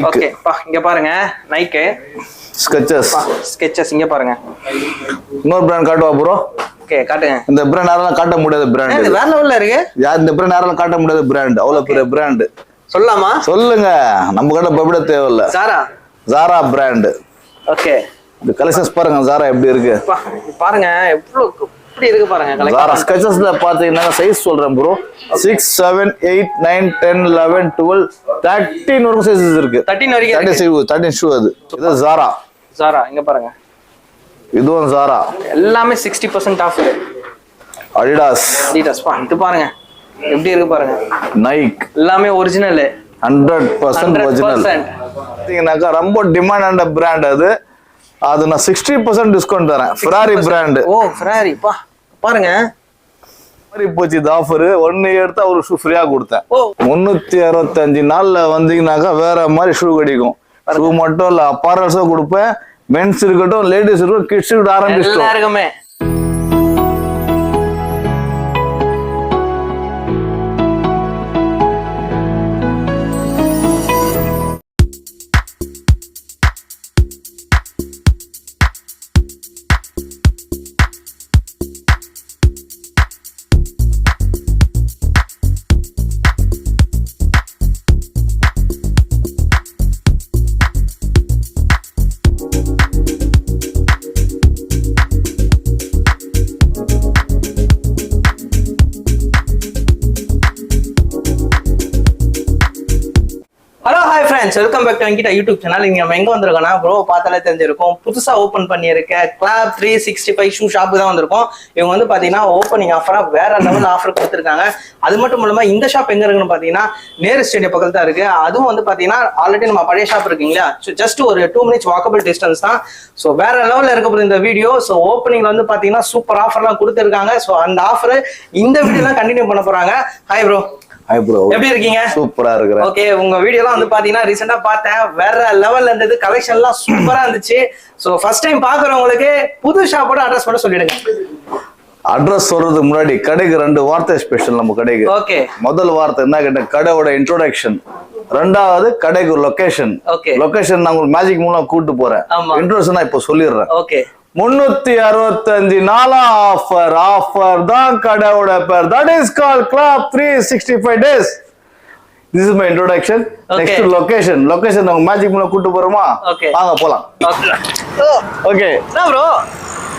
Okay பா இங்க பாருங்க நைக் ஸ்கெச்சஸ் இங்க பாருங்க இன்னொரு பிராண்ட் காட்டுவா ப்ரோ ஓகே காட்டுங்க இந்த பிராண்ட் யாராலும் காட்ட முடியாத பிராண்ட் இது வேற லெவல்ல இருக்கு யார் இந்த பிராண்ட் யாராலும் காட்ட முடியாத பிராண்ட் அவ்வளவு பெரிய பிராண்ட் சொல்லலாமா சொல்லுங்க நம்ம கிட்ட பயப்பட தேவையில்ல ஜாரா பிராண்ட் ஓகே இந்த கலெக்ஷன்ஸ் பாருங்க ஜாரா எப்படி இருக்கு பாருங்க எவ்வளவு எப்படி இருக்கு பாருங்க ஜாரா ஸ்கெச்சஸ்ல பாத்தீங்கன்னா சைஸ் சொல்றேன் ப்ரோ 6 7 8 9 10 11 12 13 வரைக்கும் சைஸஸ் இருக்கு 13 வரைக்கும் 13 ஷூ அது இது ஜாரா இங்க பாருங்க இதுவும் ஜாரா எல்லாமே 60% ஆஃப் அடிடாஸ் பா இது பாருங்க எப்படி இருக்கு பாருங்க நைக் எல்லாமே ஒரிஜினல் 100% ஒரிஜினல் பாத்தீங்கன்னாக்கா ரொம்ப டிமாண்ட் பிராண்ட் அது நான் 60% டிஸ்கவுண்ட் தரேன் ஃபெராரி பிராண்ட் ஃபெராரி பா பாருங்க மாதிரி போச்சு இந்த ஆஃபர் 1 எடுத்தா ஒரு ஷூ ஃப்ரீயா கொடுத்தேன் 365 நாள்ல வந்தீங்கன்னாக்கா வேற மாதிரி ஷூ கிடைக்கும் ஷூ மட்டும் இல்ல அப்பாரல்ஸும் கொடுப்பேன் மென்ஸ் இருக்கட்டும் லேடிஸ் இருக்கட்டும் கிட்ஸ் இருக்கட்டும் ஆரம்பிச்சிட்டோம் எல்லாருக்குமே welcome back to Venkitta YouTube channel. இங்க நம்ம எங்க வந்திருக்கோம்னா ப்ரோ பார்த்தாலே தெரிஞ்சிருக்கும் புதுசா ஓபன் பண்ணியிருக்க கிளாப் 365 ஷூ ஷாப்பு தான் வந்திருக்கோம். இவங்க வந்து பாத்தீங்கன்னா ஓப்பனிங் ஆஃபரா வேற லெவல் ஆஃபர் கொடுத்துருக்காங்க. அது மட்டும் இல்லாம இந்த ஷாப் எங்க இருக்குன்னு பாத்தீங்கன்னா நேரு ஸ்டேடியம் பக்கத்துல தான் இருக்கு. அதுவும் வந்து பாத்தீங்கன்னா ஆல்ரெடி நம்ம பழைய ஷாப் இருக்குங்களா, ஜஸ்ட் ஒரு 2 மினிட்ஸ் வாக்கபிள் டிஸ்டன்ஸ் தான். ஸோ வேற லெவல்ல இருக்க போகுது இந்த வீடியோ. ஸோ ஓப்பனிங்ல வந்து பாத்தீங்கன்னா சூப்பர் ஆஃபர்லாம் கொடுத்துருக்காங்க. ஸோ அந்த ஆஃபர் இந்த வீடியோலாம் கண்டினியூ பண்ண போறாங்க. Hi bro. ஹாய் ப்ரோ, எப்படி இருக்கீங்க? சூப்பரா இருக்கிறேன். ஓகே, உங்க வீடியோலாம் வந்து பாத்தீங்கன்னா ரீசெண்டா பார்த்தேன், வேற லெவல்ல இருந்தது, கலெக்ஷன்லாம் சூப்பரா இருந்துச்சு. சோ ஃபர்ஸ்ட் டைம் பாக்குறவங்களுக்கு புது ஷாப்போட அட்ரஸ் மட்டும் சொல்லிடுங்க. அட்ரஸ் சொல்றதுக்கு முன்னாடி கடைக்கு 2 வார்த்தை ஸ்பெஷல் நம்ம கடைக்கு. ஓகே, முதல் வார்த்தை என்ன கேட்ட கடையோட இன்ட்ரோடக்ஷன், ரெண்டாவது கடைக்கு லொகேஷன். லொகேஷன் நான் உங்களுக்கு மேஜிக் மூலம் கூட்டு போறேன். இன்ட்ரோடக்ஷன் நான் இப்போ சொல்லிடுறேன். ஓகே, 365 நாளா ஆஃபர் தான் கடையோட பேர். That is called club 365 days. This is my introduction. Next to location. Location நம்ம மேஜிக் மூலம் கூட்டி போறோமா? வாங்க போலாம். ஓகே என்ன ப்ரோ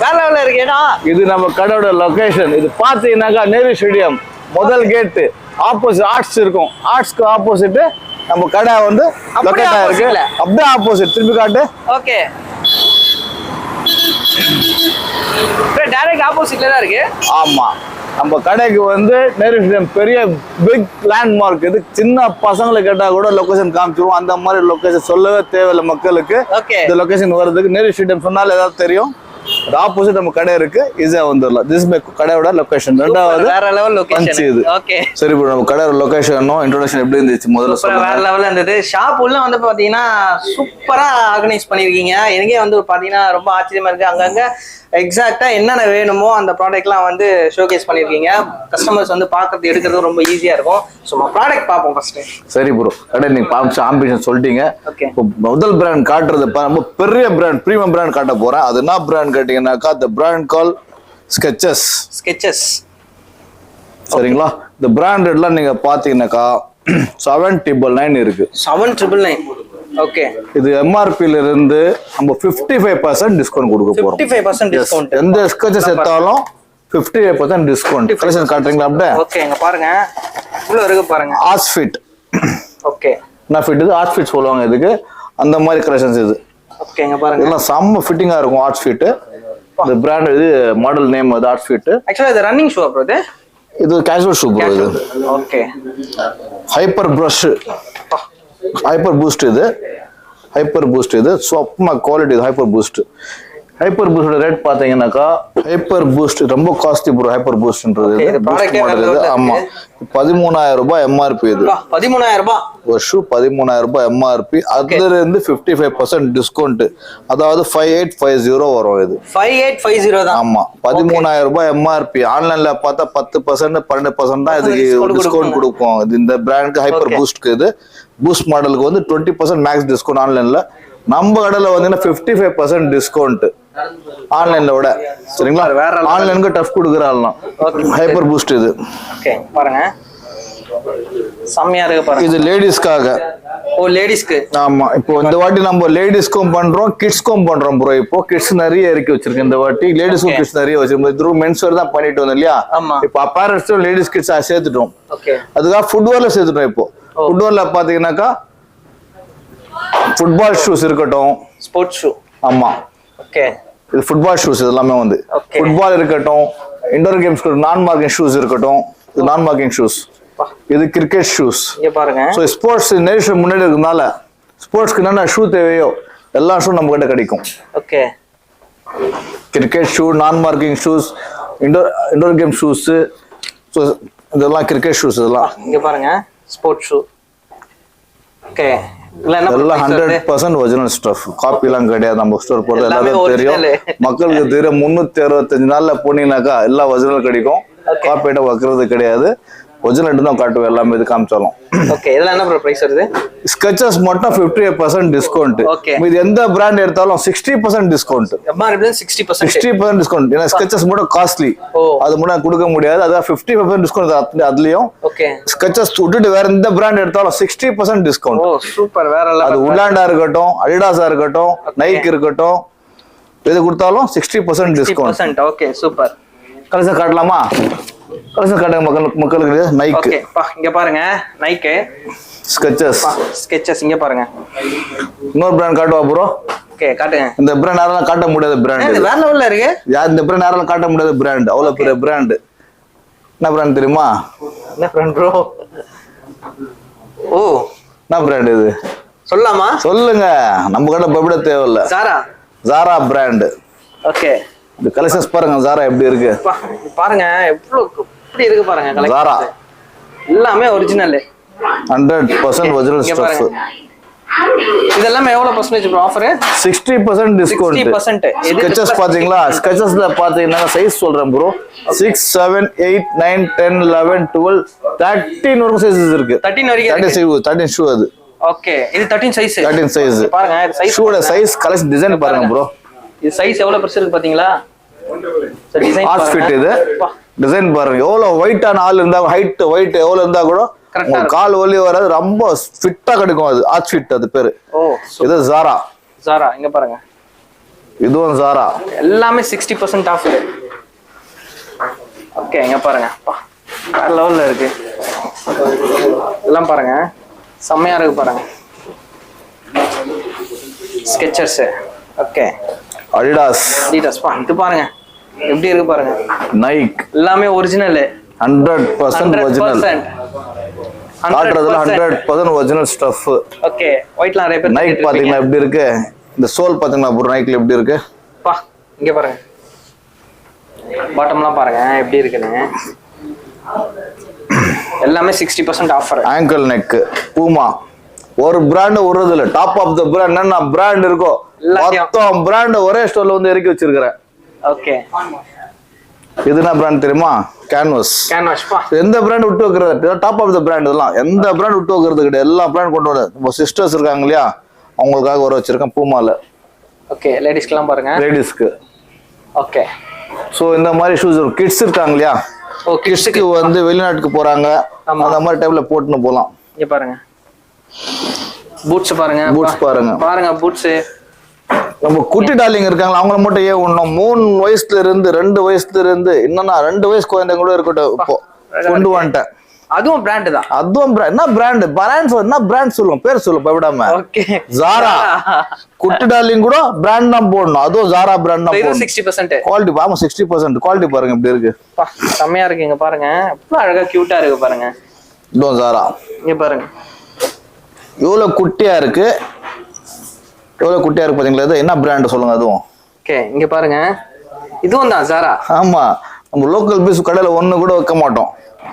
வேற லெவல்ல இருக்கேனா? இது நம்ம கடையோட லொகேஷன். இது பாத்தீங்கன்னாக்கா நேரு ஸ்டேடியம் முதல் கேட் ஆப்போசிட் ஆர்ட்ஸ் இருக்கும். ஆர்ட்ஸ்க்கு ஆப்போசிட் நம்ம கடை வந்து லொகேட் ஆயிருக்கு. அப்படியே ஆப்போசிட் திருப்பி காட்டு. ஓகே, டைரக்ட் ஆப்போசிட்ல தான் இருக்கு. ஆமா, நம்ம கடைக்கு வந்து நேரு ஸ்டேடியம் பெரிய பிக் லேண்ட்மார்க். இது சின்ன பசங்களுக்கு கேட்டா கூட லொகேஷன் காமிச்சிருவோம். அந்த மாதிரி லொகேஷன் சொல்லவே தேவையில்லை மக்களுக்கு. இந்த லொகேஷன் வர்றதுக்கு நேரு ஸ்டேடியம் சொன்னாலும் ஏதாவது தெரியும். ஆப்போசிட் நம்ம கடை இருக்கு, ஈஸியா வந்துடலாம். திஸ் மை கடையோட லொகேஷன். ரெண்டாவது வேற லெவல் லொகேஷன் இது. ஓகே சரி ப்ரோ, நம்ம கடையோட லொகேஷனும் இன்ட்ரோடக்ஷன் எப்படி இருந்துச்சு முதல்ல சொல்லுங்க. வேற லெவல்ல இருந்தது. ஷாப் உள்ள வந்து பாத்தீங்கன்னா சூப்பரா ஆர்கனைஸ் பண்ணிருக்கீங்க. எனக்கே வந்து பாத்தீங்கன்னா ரொம்ப ஆச்சரியமா இருக்கு. அங்கங்க எக்ஸாக்டா என்னென்ன வேணுமோ அந்த ப்ராடக்ட்லாம் வந்து ஷோகேஸ் பண்ணிருக்கீங்க. கஸ்டமர்ஸ் வந்து பாக்குறது எடுக்கிறது ரொம்ப ஈஸியா இருக்கும். ஸோ ப்ராடக்ட் பார்ப்போம் ஃபர்ஸ்ட். சரி ப்ரோ, கடை நீங்க ஆம்பிஷன் சொல்லிட்டீங்க. முதல் பிராண்ட் காட்டுறது ரொம்ப பெரிய பிராண்ட், பிரீமியம் பிராண்ட் காட்ட போறேன். அது என்ன பிராண்ட் கேட்டீங்கன்னாக்கா the brand called Skechers. சரிங்களா? இந்த பிராண்டட்லாம் நீங்க பாத்தீங்கன்னாக்கா 799 இருக்கு. 799. ஓகே, இது எம்ஆர்பில இருந்து நம்ம 55% டிஸ்கவுண்ட் கொடுக்க போறோம். 55% டிஸ்கவுண்ட். எந்த ஸ்கெச்சஸ் எடுத்தாலும் 55% டிஸ்கவுண்ட். கலெக்ஷன் காட்டுறீங்களா அப்படியே? ஓகே, இங்க பாருங்க இவ்வளவு இருக்கு பாருங்க. Arts fit. ஓகே, என்ன ஃபிட் இது? ஆர்ட்ஸ் ஃபிட் சொல்லுவாங்க இதுக்கு. அந்த மாதிரி கலெக்ஷன்ஸ் இது. ஓகே, இங்க பாருங்க இதெல்லாம் செம்ம ஃபிட்டிங்கா இருக்கும். ஆர்ட்ஸ் ஃபிட் இந்த பிராண்ட், இது மாடல் நேம் அது ஆர்ட்ஸ் ஃபிட். ஆக்சுவலா இது ரன்னிங் ஷூ ப்ரோ. இது கேஷுவல் ஷூ ப்ரோ. இது okay, hyper brush, hyper boost. இது ஹைப்பர் பூஸ்ட். இது சூப்பர் குவாலிட்டி. இது ஹைப்பர் பூஸ்ட். ஹைப்பர் பூஸ்டோட ரேட் பாத்தீங்கன்னாக்கா ஹைப்பர் பூஸ்ட் ரொம்ப காஸ்ட்லி ப்ரோ. ஹைப்பர் பூஸ்ட்ன்றது ஆமா 13,000 ரூபாய் எம்ஆர்பி. இது 13,000 ரூபாய் ஒரு ஷூ 13,000 ரூபாய் எம்ஆர்பி. அதுல இருந்து 55% டிஸ்கவுண்ட், அதாவது 5850 வரும். இது 5850 தான். ஆமா 13,000 ரூபாய் எம்ஆர்பி. ஆன்லைன்ல பார்த்தா 10% 12% தான் இதுக்கு டிஸ்கவுண்ட் கொடுப்போம். இந்த பிராண்டுக்கு ஹைப்பர் பூஸ்ட்க்கு இது பூஸ்ட் மாடலுக்கு வந்து 20% மேக்ஸ் டிஸ்கவுண்ட் ஆன்லைன்ல. நம்ம கடையில வந்து 55% டிஸ்கவுண்ட் ஆன்லைன்ல விட. சரிங்களா? ஆன்லைனுக்கு டஃப் கொடுக்குறாங்க ஹைப்பர் பூஸ்ட். இது ஓகே பாருங்க செம்மையா இருக்கு பாருங்க. இது லேடிஸ்க்காக. ஓ லேடிஸ்க்கு. ஆமா இப்போ இந்த வாட்டி நம்ம லேடிஸ்க்கும் பண்றோம் கிட்ஸ்க்கும் பண்றோம் ப்ரோ. இப்போ கிட்ஸ் நிறைய இறக்கி வச்சிருக்கேன் இந்த வாட்டி. லேடிஸ்க்கும் கிட்ஸ் நிறைய வச்சிருக்கோம். த்ரூ மென்ஸ் வேர் தான் பண்ணிட்டு வந்தோம் இல்லையா? இப்போ அப்பேரல்ஸ் லேடிஸ் கிட்ஸ் சேர்த்துட்டோம். அதுக்காக ஃபுட்வேர்ல சேர்த்துட்டோம். இப்போ ஃபுட்வேர்ல பாத்தீங்கன்னாக்கா ஃபுட்பால் ஷூஸ் இருக்கட்டும், ஸ்போர்ட்ஸ் ஷூ. ஆமா ஓகே இது ஃபுட்பால் ஷூஸ் எல்லாமே வந்து ஃபுட்பால் இருக்கட்டும், இன்டோர் கேம்ஸ் நான் மார்க்கிங் ஷூஸ் இருக்கட்டும். இது நான் மார்க்கிங் ஷூஸ். இது கிரிக்கெட் ஷூஸ். இங்க பாருங்க. சோ ஸ்போர்ட்ஸ் நேஷன் முன்னாடி இருக்கனால ஸ்போர்ட்ஸ்க்கு என்னென்ன ஷூ தேவையோ எல்லா ஷூ நம்ம கிட்ட கிடைக்கும். ஓகே கிரிக்கெட் ஷூ, நான் marking shoes, indoor game shoes. So இதெல்லாம் கிரிக்கெட் ஷூஸ். இதெல்லாம் இங்க பாருங்க ஸ்போர்ட்ஸ் ஷூ. ஓகே எல்லாம் 100% ஒரிஜினல் ஸ்டஃப். காப்பி எல்லாம் கிடையாது. நம்ம ஸ்டோர் போறது எல்லாரும் தெரியும், மக்களுக்கு தெரியும். 365 நாள்ல போனீங்கன்னாக்கா எல்லாம் ஒரிஜினல் கிடைக்கும். காப்பி ஐட்டம் வைக்கிறது கிடையாது. ஒரிஜினல் தான் காட்டுவோம் எல்லாமே. இது காமிச்சாலும் ஓகே. இதெல்லாம் என்ன ப்ரோ பிரைஸ் வருது? ஸ்கெச்சஸ் மட்டும் 58% டிஸ்கவுண்ட். இது எந்த பிராண்ட் எடுத்தாலும் 60% டிஸ்கவுண்ட். MRP 60% discount. ஏன்னா ஸ்கெச்சஸ் மட்டும் காஸ்ட்லி, அது மட்டும் கொடுக்க முடியாது. அதான் 50% டிஸ்கவுண்ட் அதுலயும். ஓகே ஸ்கெச்சஸ் விட்டுட்டு வேற எந்த பிராண்ட் எடுத்தாலும் 60% டிஸ்கவுண்ட். ஓ சூப்பர். வேற லெவல். அது உலாண்டா இருக்கட்டும், அடிடாஸா இருக்கட்டும், நைக் இருக்கட்டும், எது கொடுத்தாலும் 60% டிஸ்கவுண்ட். Okay super. கலெக்ஷன் காட்டலாமா? கலெக்ஷன் காட்டுங்க மக்களுக்கு. நைக். ஓகே பா இங்க பாருங்க. நைக், ஸ்கெச்சஸ் இங்க பாருங்க. இன்னொரு பிராண்ட் காட்டுவா ப்ரோ? ஓகே காட்டுங்க. இந்த பிராண்ட் யாராலும் காட்ட முடியாத பிராண்ட். இது வேற லெவல்ல இருக்கு. இந்த பிராண்ட் யாராலும் காட்ட முடியாத பிராண்ட். அவ்வளவு பெரிய பிராண்ட். என்ன பிராண்ட் தெரியுமா? என்ன பிராண்ட் ப்ரோ? ஓ என்ன பிராண்ட் இது? சொல்லலாமா? சொல்லுங்க. நம்ம கடை பயப்பட தேவையில்ல. ஜாரா பிராண்ட். ஓகே இந்த கலெக்ஷன்ஸ் பாருங்க. ஜாரா எப்படி இருக்கு பாருங்க. எப்படி இருக்கு பாருங்க கலெக்ஷன். ஜாரா எல்லாமே ஒரிஜினல். 100% original stuff. இதெல்லாம் எவ்வளவு percentage bro offer? 60% discount. 60%. Sketches பாத்தீங்களா? ஸ்கெச்சஸ்ல பாத்தீங்கன்னா சைஸ் சொல்றேன் ப்ரோ. 6 7 8 9 10 11 12 13 வரைக்கும் சைஸஸ் இருக்கு. 13 வரைக்கும் 13 ஷூ அது. ஓகே இது 13 சைஸ். 13 சைஸ் பாருங்க. இது சைஸ் ஷூட சைஸ் கலெக்ஷன் டிசைன் பாருங்க ப்ரோ. இது சைஸ் எவ்வளவு பெருசு இருக்கு பாத்தீங்களா? So design arch fit. இது டிசைன் பாருங்க. எவ்வளவு வெயிட்டான ஆள் இருந்தா, ஹைட் வெயிட் எவ்வளவு இருந்தா கூட கால் வலி வராது. ரொம்ப ஃபிட்டா கிடைக்கும். அது ஆர்ச் ஃபிட் அது பேரு. ஓ இது ஜாரா. இங்க பாருங்க. இதுவும் ஜாரா. எல்லாமே 60% ஆஃப். ஓகே இங்க பாருங்க. வேற லெவல்ல இருக்கு. எல்லாம் பாருங்க செம்மையா இருக்கு பாருங்க. ஸ்கெச்சர்ஸ். ஓகே அடிடாஸ் பா. இது பாருங்க எப்படி இருக்கு பாருங்க. நைக் எல்லாமே ஒரிஜினல். 100% ஒரிஜினல். காட்டுறதுல 100% ஒரிஜினல் ஸ்டஃப். ஓகே ஒயிட்லாம் நிறைய பேர். நைக் பாத்தீங்கன்னா எப்படி இருக்கு? இந்த சோல் பாத்தீங்கன்னா ப்ரோ நைக்ல எப்படி இருக்கு பா. இங்க பாருங்க. பாட்டம்லாம் பாருங்க எப்படி இருக்குன்னு. எல்லாமே 60% ஆஃபர். ஆங்கிள் நெக் பூமா. ஒரு பிராண்ட் விடுறது இல்ல. டாப் ஆஃப் த பிராண்ட் என்னன்னா பிராண்ட் இருக்கோ மொத்தம் பிராண்ட் ஒரே ஸ்டோர்ல வந்து இறக்கி வச்சிருக்கிறேன். ஓகே இது என்ன பிராண்ட் தெரியுமா? கேன்வாஸ். பா. எந்த பிராண்ட் விட்டு வைக்கிறது? Top of the brand. இதெல்லாம் எந்த பிராண்ட் விட்டு வைக்கிறது கிடையாது. எல்லா பிராண்ட் கொண்டு வர. நம்ம சிஸ்டர்ஸ் இருக்காங்க இல்லையா, அவங்களுக்காக வர வச்சிருக்கேன் பூமால. ஓகே லேடிஸ்க்குலாம் பாருங்க. லேடிஸ்க்கு. ஓகே சோ இந்த மாதிரி ஷூஸ் கிட்ஸ் இருக்காங்க இல்லையா, கிட்ஸ்க்கு வந்து வெளிநாட்டுக்கு போறாங்க, அந்த மாதிரி டைப்ல போட்டுன்னு போலாம். இங்க பாருங்க பூட்ஸ் பாருங்க. பூட்ஸ் பாருங்க பூட்ஸ். நம்ம குட்டி டார்லிங் இருக்காங்களா, அவங்கள மட்டும் ஏன் ஒண்ணும் 3 வயசுல இருந்து 2 வயசுல இருந்து இன்னும் 2 வயசு குழந்தைங்க கூட இருக்கட்டும் இப்போ கொண்டு வந்துட்டேன். அதுவும் பிராண்ட் தான். அதுவும் என்ன பிராண்ட்? என்ன பிராண்ட் சொல்லுவோம், பேர் சொல்லுவோம் பயப்படாம. ஜாரா. குட்டி டார்லிங் கூட பிராண்ட் தான் போடணும். அதுவும் ஜாரா பிராண்ட் தான் போடணும். 60% குவாலிட்டி. ஆமா 60% குவாலிட்டி பாருங்க எப்படி இருக்கு. செம்மையா இருக்கு. இங்க பாருங்க எவ்வளவு அழகா கியூட்டா இருக்கு பாருங்க. இதுவும் ஜாரா. இங்க பாருங்க எவ்வளவு குட்டியா இருக்கு, எவ்வளவு குட்டியா இருக்கு பாத்தீங்களா. இது என்ன பிராண்ட் சொல்லுங்க? அதுவும் ஓகே இங்க பாருங்க இதுவும் தான் ஜாரா. ஆமா, நம்ம லோக்கல் பீஸ் கடையில ஒண்ணு கூட வைக்க மாட்டோம்.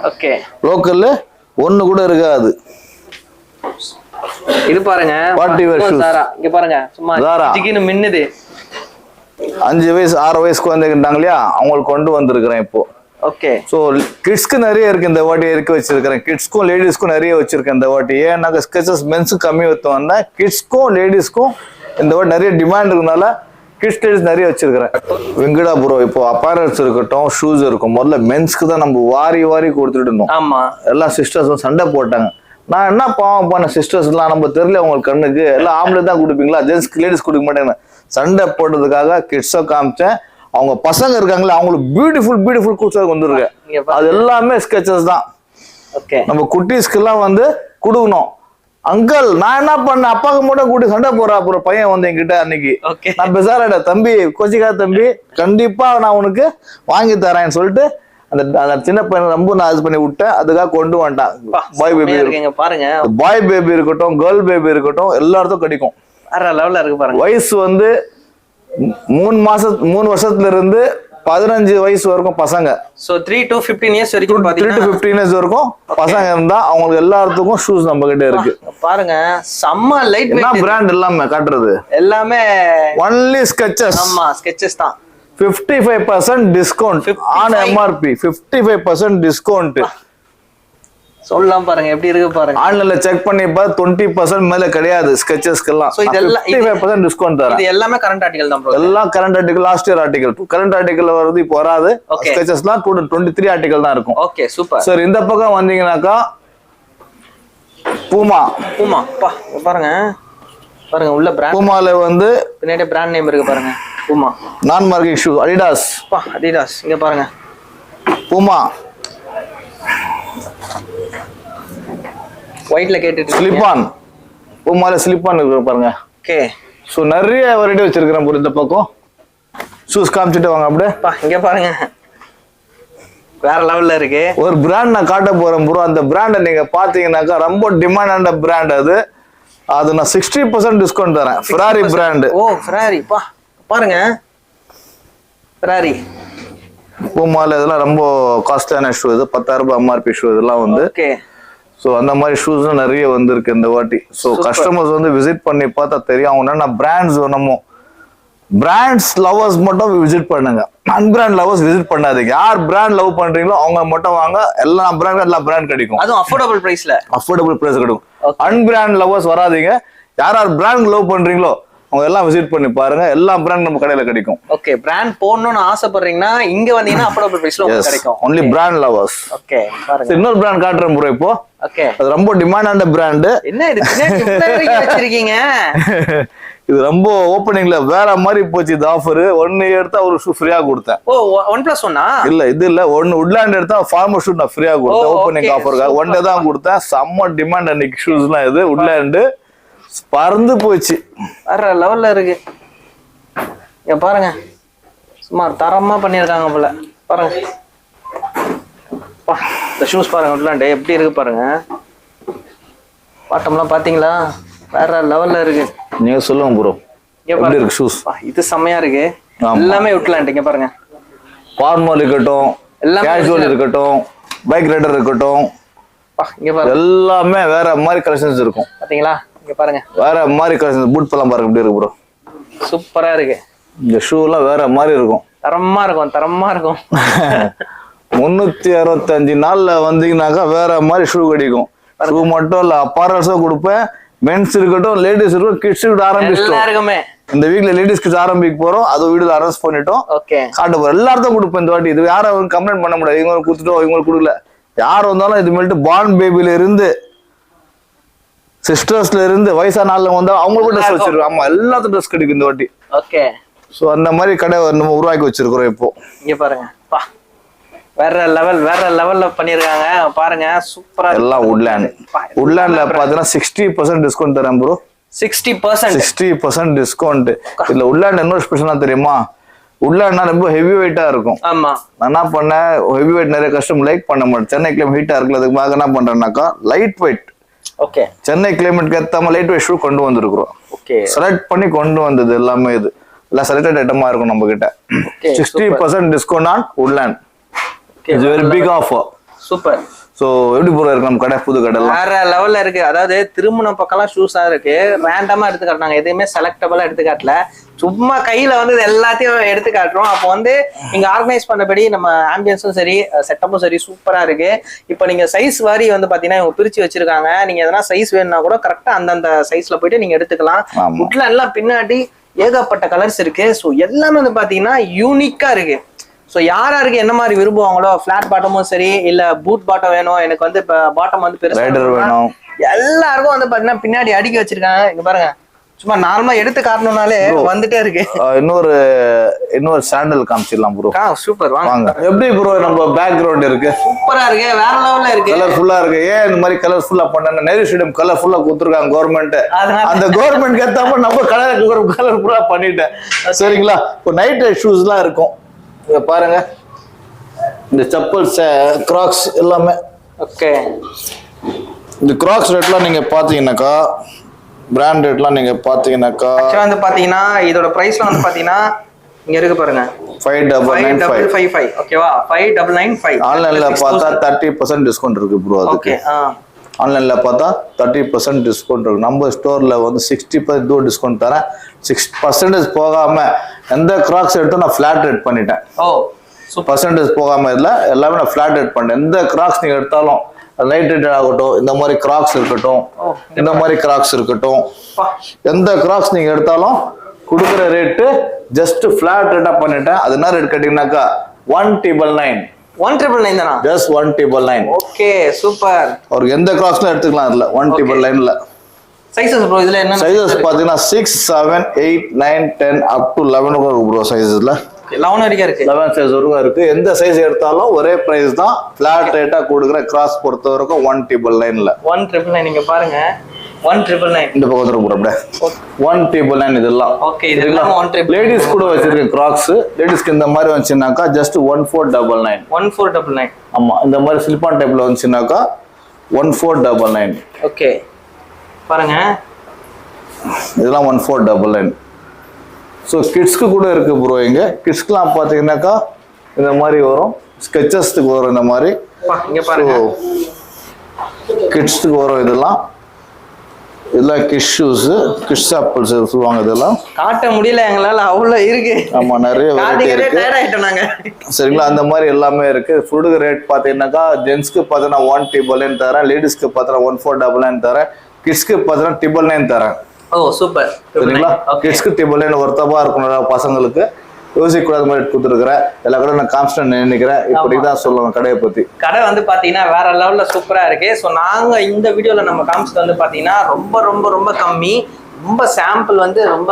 ஓகே லோக்கல்ல ஒண்ணு கூட இருக்காது. இது பாருங்க ஜாரா. இங்க பாருங்க சும்மா ஜிகின்னு மின்னுது. 5 வயசு 6 வயசு குழந்தைங்க இல்லையா, அவங்களுக்கு கொண்டு வந்திருக்கிறேன் இப்போ. ஓகே. ஸோ கிட்ஸ்க்கு நிறைய இருக்கு இந்த வாட்டி இருக்க வச்சிருக்கிறேன். கிட்ஸ்க்கும் லேடிஸ்க்கும் நிறைய வச்சிருக்கேன் இந்த வாட்டி. ஏன்னாக்க ஸ்கெச்சஸ் மென்ஸுக்கு கம்மி வைத்து வந்தேன், கிட்ஸ்க்கும் லேடிஸ்க்கும் இந்த வாட்டி நிறைய டிமாண்ட் இருக்கனால கிட்ஸ் லேடிஸ் நிறைய வச்சிருக்கிறேன். வெங்கடா ப்ரோ, இப்போ அப்பேரல்ஸ் இருக்கட்டும், ஷூஸ் இருக்கும். முதல்ல மென்ஸ்க்கு தான் நம்ம வாரி கொடுத்துட்டு இருந்தோம். ஆமா, எல்லா சிஸ்டர்ஸும் சண்டை போட்டாங்க. நான் என்ன பாவம் பண்ண சிஸ்டர்ஸ் எல்லாம் நம்ம தெரியல உங்களுக்கு கண்ணுக்கு, எல்லாம் ஆம்பளை தான் கொடுப்பீங்களா, ஜென்ஸ்க்கு லேடிஸ் கொடுக்க மாட்டேங்க. சண்டை போட்டதுக்காக கிட்ஸை காமிச்சேன். அவங்க பசங்க இருக்காங்களே அவங்களுக்கு பியூட்டிஃபுல் கூட்ஸ் வந்துருக்கு. அது எல்லாமே ஸ்கெச்சஸ் தான். நம்ம குட்டீஸ்க்கு எல்லாம் வந்து கொடுக்கணும். அங்கிள் நான் என்ன பண்ண, அப்பாவுக்கு மட்டும் கூட்டி சண்டை போறா. அப்புறம் பையன் வந்து என்கிட்ட அன்னைக்கு நான் பெசாரட தம்பி கோச்சிக்கா தம்பி, கண்டிப்பா நான் உனக்கு வாங்கி தரேன்னு சொல்லிட்டு அந்த சின்ன பையன் ரொம்ப நான் இது பண்ணி விட்டேன். அதுக்காக கொண்டு வந்துட்டான். பாய் பேபி பாருங்க, பாய் பேபி இருக்கட்டும், கேர்ள் பேபி இருக்கட்டும், எல்லாருக்கும் கிடைக்கும். வயசு வந்து 3 வருஷத்துல இருந்து 15 வயசு வரைக்கும் பசங்க. சோ 3 to 15 இயர்ஸ் வரைக்கும் 3 to 15 இயர்ஸ் வரைக்கும் பசங்க இருந்தா அவங்களுக்கு எல்லாத்துக்கும் ஷூஸ் நம்ம கிட்ட இருக்கு. பாருங்க செம்ம லைட் வெயிட். என்ன பிராண்ட் எல்லாமே காட்டுறது எல்லாமே only sketches. ஆமா sketches தான். 55% டிஸ்கவுண்ட் ஆன் MRP. 55% டிஸ்கவுண்ட் சொல்லலாம் பாருங்க எப்படி இருக்கு பாருங்க. ஆன்லைன்ல செக் பண்ணி பா 20% மேல கிடையாது ஸ்கெச்சஸ்க்கு எல்லாம். சோ இதெல்லாம் 55% டிஸ்கவுண்ட் தரேன். இது எல்லாமே கரண்ட் ஆர்டிகல் தான் ப்ரோ. எல்லாம் current article, last year article. Current article வருது இப்போ வராது. ஸ்கெச்சஸ்லாம் 23 ஆர்டிகல் தான் இருக்கும். Okay super. சரி இந்த பக்கம் வந்தீங்கன்னாக்கா பூமா பா பாருங்க உள்ள பிராண்ட் பூமால வந்து பின்னாடி பிராண்ட் நேம் இருக்கு பாருங்க. பூமா நான் மார்க்கிங் ஷூ அடிடாஸ். பா அடிடாஸ் இங்க பாருங்க. பூமா ஒயிட்ல கேட்டுட்டு ஸ்லிப் ஆன். பூமால ஸ்லிப் ஆன் இருக்கு பாருங்க. ஓகே. சோ நிறைய வெரைட்டி வச்சிருக்கேன் ப்ரோ. இந்த பக்கம் ஷூஸ் காமிச்சிட்டு வாங்க அப்படியே. பா இங்க பாருங்க வேற லெவல்ல இருக்கு. ஒரு பிராண்ட் நான் காட்ட போறேன் ப்ரோ. அந்த பிராண்டை நீங்க பாத்தீங்கன்னாக்கா ரொம்ப டிமாண்டான பிராண்ட் அது நான் 60% டிஸ்கவுண்ட் தரேன். Ferrari brand. ஓ ஃபெராரி பா பாருங்க ஃபெராரி. பூமால இதெல்லாம் ரொம்ப காஸ்ட்லியான ஷூ. இது 10,000 ரூபாய் MRP ஷூ இதெல்லாம் வந்து. ஓகே. ஸோ அந்த மாதிரி ஷூஸ் நிறைய வந்திருக்கு இந்த வாட்டி. ஸோ கஸ்டமர்ஸ் வந்து விசிட் பண்ணி பார்த்தா தெரியும். அவங்க நான் பிராண்ட்ஸ் நம்ம பிராண்ட்ஸ் லவர்ஸ் மட்டும் விசிட் பண்ணுங்க, அன்பிராண்ட் லவர்ஸ் விசிட் பண்ணாதீங்க. யார் பிராண்ட் லவ் பண்றீங்களோ அவங்க மட்டும் வாங்க. எல்லா பிராண்ட் கிடைக்கும். அதுவும் அஃபோர்டபுள் பிரைஸ் கிடைக்கும். அன்பிராண்ட் லவர்ஸ் வராதீங்க. யார் பிராண்ட் லவ் பண்றீங்களோ அவங்க எல்லாம் விசிட் பண்ணி பாருங்க. எல்லா பிராண்ட் நம்ம கடையில கிடைக்கும். ஓகே. பிராண்ட் போடணும்னு ஆசைப்படுறீங்கன்னா இங்க வந்தீங்கன்னா அஃபோர்டபிள் பிரைஸ்ல உங்களுக்கு கிடைக்கும். only brand lovers. ஓகே பாருங்க. இன்னொரு பிராண்ட் காட்டுறேன் ப்ரோ இப்போ. ஓகே. அது ரொம்ப டிமாண்டான பிராண்ட். என்ன இது பின்னாடி வச்சிருக்கீங்க? இது ரொம்ப ஓபனிங்ல வேற மாதிரி போச்சு இந்த ஆஃபர். 1 எடுத்தா ஒரு ஷூ ஃப்ரீயா கொடுத்தேன். ஓ 1+1 இல்ல இது இல்ல. 1 உட்லாண்ட் எடுத்தா ஃபார்மல் ஷூ நான் ஃப்ரீயா கொடுத்தேன். ஓபனிங் ஆஃபர்க்காக 1 டே தான் கொடுத்தேன். செம்ம டிமாண்ட் அன்னைக்கு ஷூஸ்லாம். இது உட்லாண்ட் பறந்து போச்சு. வேற லெவல்ல இருக்கு. இங்க பாருங்க சும்மா தரமா பண்ணிருக்காங்க போல. பாருங்க இந்த ஷூஸ் பாருங்க உட்லாண்ட் எப்படி இருக்கு பாருங்க. பாட்டம்லாம் பாத்தீங்களா? வேற லெவல்ல இருக்கு. நீங்க சொல்லுங்க ப்ரோ எப்படி இருக்கு ஷூஸ்? இது செமையா இருக்கு. எல்லாமே உட்லாண்ட். இங்க பாருங்க ஃபார்மல் இருக்கட்டும், கேஷுவல் இருக்கட்டும், பைக் ரைடர் இருக்கட்டும், இங்க பாருங்க எல்லாமே வேற மாதிரி கலெக்ஷன்ஸ் இருக்கும். பாத்தீங்களா? இங்க பாருங்க வேற மாதிரி கலெக்ஷன்ஸ். பூட் பல்லாம் பாருங்க எப்படி இருக்கு ப்ரோ. சூப்பரா இருக்கு. இந்த ஷூ எல்லாம் வேற மாதிரி இருக்கும். தரமா இருக்கும். 365 நாள்ல வந்தீங்கன்னாக்கா வேற மாதிரி ஷூ கிடைக்கும். ஷூ மட்டும் இல்ல, அப்பேரல்ஸும் கொடுப்பேன். மென்ஸ் இருக்கட்டும், லேடிஸ் இருக்கட்டும், கிட்ஸ் கிட்ட ஆரம்பிச்சிட்டோம். இந்த வீக்ல லேடிஸ் கிட்ட ஆரம்பிக்க போறோம். அது வீடியோல அரேஞ்ச் பண்ணிட்டோம். காட்ட போறோம். எல்லாரும் கொடுப்பேன் இந்த வாட்டி. இது யாரும் கம்ப்ளைண்ட் பண்ண முடியாது. இவங்களுக்கு கொடுத்துட்டோம் இவங்களுக்கு கொடுக்கல. யார் வந்தாலும் இது மேல்ட்டு பார்ன் பேபில இருந்து சிஸ்டர்ஸ்ல இருந்து வயசான நாள்ல வந்தா அவங்களுக்கு ட்ரெஸ் வச்சிருக்கோம். ஆமா எல்லாத்துக்கும் ட்ரெஸ் கிடைக்கும் இந்த வாட்டி. ஓகே. சோ அந்த மாதிரி கடை நம்ம உருவாக்கி வச்சிருக்கிறோம் இப்போ. இங்க பாருங்க வேற லெவல்ல பண்ணிருக்காங்க பாருங்க. சூப்பரா எல்லாம் உட்லாண்ட்ல பாத்தீங்கன்னா 60% டிஸ்கவுண்ட் தரேன் ப்ரோ. 60% டிஸ்கவுண்ட். இதுல உட்லாண்ட் இன்னொரு ஸ்பெஷலா தெரியுமா? உட்லாண்ட்னா ரொம்ப ஹெவி வெயிட்டா இருக்கும். ஆமா. நான் என்ன பண்ணேன், ஹெவி வெயிட் நிறைய கஸ்டமர் லைக் பண்ண மாட்டேன். சென்னை கிளைமேட் ஹீட்டா இருக்குல்ல, அதுக்கு என்ன பண்றேன்னாக்கா லைட் வெயிட். ஓகே. சென்னை கிளைமேட்க்கு ஏத்தாம லைட் வெயிட் ஷூ கொண்டு வந்திருக்கிறோம். ஓகே. செலக்ட் பண்ணி கொண்டு வந்தது எல்லாமே. இது எல்லாம் செலக்டட் ஐட்டமா இருக்கும் நம்ம கிட்ட. 60% discount on Woodland. It's very big offer. Super. So எப்படி ப்ரோ இருக்கு நம்ம கடை? புது கடை வேற லெவல்ல இருக்கு. அதாவது திருமண பக்கம்லாம் ஷூஸா இருக்கு, ரேண்டமா எடுத்து காட்டினாங்க, எதுவுமே செலக்டபிளா எடுத்து காட்டல, சும்மா கையில வந்து எல்லாத்தையும் எடுத்து காட்டுறோம். அப்போ வந்து நீங்க ஆர்கனைஸ் பண்ணபடி நம்ம ஆம்பியன்ஸும் சரி செட்டப்பும் சரி சூப்பரா இருக்கு. இப்போ நீங்க சைஸ் வாரி வந்து பாத்தீங்கன்னா இவங்க பிரிச்சு வச்சிருக்காங்க. நீங்க எதனா சைஸ் வேணும்னா கூட கரெக்டா அந்தந்த சைஸ்ல போயிட்டு நீங்க எடுத்துக்கலாம். உட்ல எல்லாம் பின்னாடி ஏகப்பட்ட கலர்ஸ் இருக்கு. ஸோ எல்லாமே வந்து பாத்தீங்கன்னா யூனிக்கா இருக்கு. ஸோ யாருக்கு என்ன மாதிரி விரும்புவாங்களோ, ஃபிளாட் பாட்டமும் சரி இல்ல பூட் பாட்டம் வேணும், எனக்கு வந்து இப்போ பாட்டம் வந்து பெருசா வேணும், எல்லாருக்கும் வந்து பாத்தீங்கன்னா பின்னாடி அடுக்கி வச்சிருக்காங்க. இங்க பாருங்க, சும்மா நார்மலா எடுத்து காட்டணும்னாலே வந்துட்டே இருக்கு. இன்னொரு சாண்டல் காமிச்சிடலாம் ப்ரோ. சூப்பர், வாங்க. எப்படி ப்ரோ நம்ம பேக்ரவுண்ட் இருக்கு? சூப்பரா இருக்கு, வேற லெவல்ல இருக்கு, கலர்ஃபுல்லா இருக்கு. ஏன் இந்த மாதிரி கலர்ஃபுல்லா பண்ணா? நேரு ஸ்டேடியம் கலர்ஃபுல்லா கொடுத்துருக்காங்க கவர்மெண்ட். அந்த கவர்மெண்ட் ஏத்தாம நம்ம கலர்ஃபுல்லா பண்ணிட்டேன். சரிங்களா? இப்போ நைட் ஷூஸ் எல்லாம் இருக்கும். இங்க பாருங்க, இந்த செப்பல்ஸ், கிராக்ஸ் எல்லாமே. ஓகே. இந்த கிராக்ஸ் ரேட்லாம் நீங்க பாத்தீங்கன்னாக்கா, பிராண்ட் ரேட்லாம் நீங்க பாத்தீங்கன்னாக்கா வந்து பாத்தீங்கன்னா இதோட பிரைஸ்ல வந்து பாத்தீங்கன்னா இங்க இருக்கு பாருங்க, 5955. ஓகேவா? 5995. ஆன்லைன்ல பார்த்தா 30% டிஸ்கவுண்ட் இருக்கு ப்ரோ. அதுக்கு ஆன்லைன்ல பார்த்தா 30% டிஸ்கவுண்ட் இருக்கு. நம்ம ஸ்டோர்ல வந்து 60% டிஸ்கவுண்ட் தரேன். 6% போகாம எந்த கிராக்ஸ் எடுத்தும் நான் ஃபிளாட் ரேட் பண்ணிட்டேன். பர்சன்டேஜ் போகாம இல்ல, எல்லாமே நான் ஃபிளாட் ரேட் பண்ணேன். எந்த கிராக்ஸ் நீங்க எடுத்தாலும் லைட் ரேட்டட் ஆகட்டும், இந்த மாதிரி கிராக்ஸ் இருக்கட்டும், இந்த மாதிரி கிராக்ஸ் இருக்கட்டும், எந்த கிராக்ஸ் நீங்க எடுத்தாலும் கொடுக்குற ரேட்டு ஜஸ்ட் ஃபிளாட் ரேட்டா பண்ணிட்டேன். அது என்ன ரேட் கேட்டீங்கன்னாக்கா 1999. 1999 தானா? ஜஸ்ட் 1999. Okay, super. அவருக்கு எந்த கிராக்ஸ்ல எடுத்துக்கலாம். அதுல 1999ல சைஸஸ் ப்ரோ இதுல என்ன சைஸஸ் பாத்தீங்கன்னா 6, 7, 8, 9, 10 அப் டு 11 வரைக்கும் ப்ரோ. சைஸஸ்ல 11 வரைக்கும் இருக்கு. 11 சைஸ் வரைக்கும் இருக்கு. எந்த சைஸ் எடுத்தாலும் ஒரே பிரைஸ் தான். ஃபிளாட் ரேட்டா கொடுக்குற கிராஸ் பொறுத்த வரைக்கும் 1999ல 1999. நீங்க பாருங்க 1999. இந்த பக்கம் வந்துரும் ப்ரோ. அப்படியே 1999 இதெல்லாம். ஓகே, இதெல்லாம் 1999. லேடிஸ் கூட வச்சிருக்கேன் கிராக்ஸ். லேடிஸ்க்கு இந்த மாதிரி வந்துச்சுனாக்கா ஜஸ்ட் 1499. 1499. ஆமா, இந்த மாதிரி ஸ்லிப்பான் டைப்ல வந்துச்சுனாக்கா 1499. ஓகே, பாருங்க இதெல்லாம் 1499. ஸோ கிட்ஸ்க்கு கூட இருக்கு ப்ரோ. இங்க கிட்ஸ்க்குலாம் பார்த்தீங்கன்னாக்கா இந்த மாதிரி வரும், ஸ்கெச்சஸ்க்கு வரும். இந்த மாதிரி இங்க பாருங்க, கிட்ஸ்க்கு வரும். இதெல்லாம் கிட்ஸ் ஷூஸ், கிட்ஸ் ஆப்பிள்ஸ் சொல்லுவாங்க. இதெல்லாம் காட்ட முடியல எங்களால, அவ்வளோ இருக்கு. ஆமா, நிறைய வெரைட்டி இருக்கு. சரிங்களா? அந்த மாதிரி எல்லாமே இருக்கு. ஃபுட்டுக்கு ரேட் பார்த்தீங்கன்னாக்கா ஜென்ஸ்க்கு பார்த்தீங்கன்னா 1999 தரேன், லேடிஸ்க்கு பார்த்தீங்கன்னா 1499 தரேன், கிட்ஸ்க்கு பார்த்தீங்கன்னா 999 தரேன். ஓ சூப்பர். சரிங்களா? கிட்ஸ்க்கு 999 ஒருத்தபா இருக்கணும். பசங்களுக்கு யோசிக்க கூடாத மாதிரி கொடுத்துருக்கிறேன். எல்லா கடை நான் கான்ஸ்டன்ட் நினைக்கிறேன். இப்படிதான் சொல்லுவேன் கடையை பத்தி. கடை வந்து பாத்தீங்கன்னா வேற லெவல்ல சூப்பரா இருக்கு. ஸோ நாங்க இந்த வீடியோல நம்ம காமிச்சது வந்து பாத்தீங்கன்னா ரொம்ப ரொம்ப ரொம்ப கம்மி, ரொம்ப சாம்பிள் வந்து ரொம்ப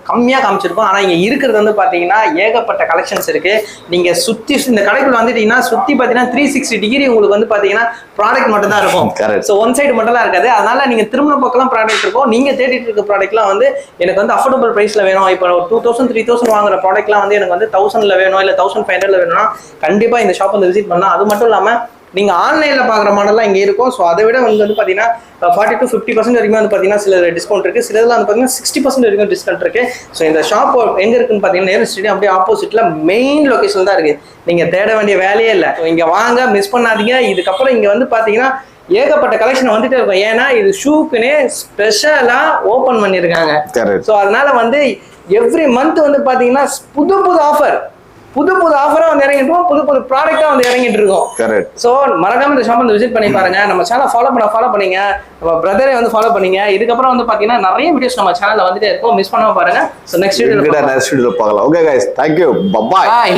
கம்மியா காமிச்சிருக்கோம். ஆனா இங்க இருக்கிறது வந்து பாத்தீங்கன்னா ஏகப்பட்ட கலெக்ஷன்ஸ் இருக்கு. நீங்க சுத்தி இந்த கடைக்குள்ள வந்துட்டீங்கன்னா சுத்தி பாத்தீங்கன்னா 360 டிகிரி உங்களுக்கு வந்து பாத்தீங்கன்னா ப்ராடக்ட் மட்டும் தான் இருக்கும். ஸோ ஒன் சைடு மட்டும் தான் இருக்காது. அதனால நீங்க திருமண பக்கம் ப்ராடக்ட் இருக்கும். நீங்க தேடிட்டு இருக்க ப்ராடக்ட்லாம் வந்து எனக்கு வந்து அஃபோர்டபுள் பிரைஸ்ல வேணும். இப்போ 2000 3000 வாங்குற ப்ராடக்ட்லாம் வந்து எனக்கு வந்து 1000ல வேணும், இல்ல 1500ல வேணும்னா கண்டிப்பா இந்த ஷாப் வந்து விசிட் பண்ணலாம். அது மட்டும் இல்லாம நீங்க ஆன்லைன்ல பாக்குற மாடல்லாம் இங்க இருக்கும். ஸோ அதை விட வந்து பாத்தீங்கன்னா 40 to 50% வரைக்கும் வந்து பாத்தீங்கன்னா சில டிஸ்கவுண்ட் இருக்கு. சில இதெல்லாம் வந்து பாத்தீங்கன்னா 60% வரைக்கும் டிஸ்கவுண்ட் இருக்கு. ஸோ இந்த ஷாப் எங்க இருக்குன்னு பாத்தீங்கன்னா நேரு ஸ்டேடியம் அப்படியே ஆப்போசிட்ல மெயின் லொகேஷன் தான் இருக்கு. நீங்க தேட வேண்டிய வேலையே இல்லை. இங்க வாங்க, மிஸ் பண்ணாதீங்க. இதுக்கப்புறம் இங்க வந்து பாத்தீங்கன்னா ஏகப்பட்ட கலெக்ஷன் வந்துட்டே இருக்கும். ஏன்னா இது ஷூக்குன்னே ஸ்பெஷலா ஓபன் பண்ணிருக்காங்க. ஸோ அதனால வந்து எவ்ரி மந்த் வந்து பாத்தீங்கன்னா புது புது ஆஃபர், புது புது ஆஃபரா வந்து இறங்கிட்டு இருக்கோம், புது புது ப்ராடக்டா வந்து இறங்கிட்டு இருக்கோம். சோ மறக்காம இந்த ஷாப் வந்து விசிட் பண்ணி பாருங்க. நம்ம சேனல் ஃபாலோ பண்ணீங்க, நம்ம பிரதரை வந்து ஃபாலோ பண்ணீங்க. இதுக்கப்புறம் வந்து பாத்தீங்கன்னா நிறைய வீடியோஸ் நம்ம சேனல்ல வந்துட்டே இருக்கும். மிஸ் பண்ணாம பாருங்க. சோ நெக்ஸ்ட் வீடியோல பார்க்கலாம். Okay guys, thank you, bye.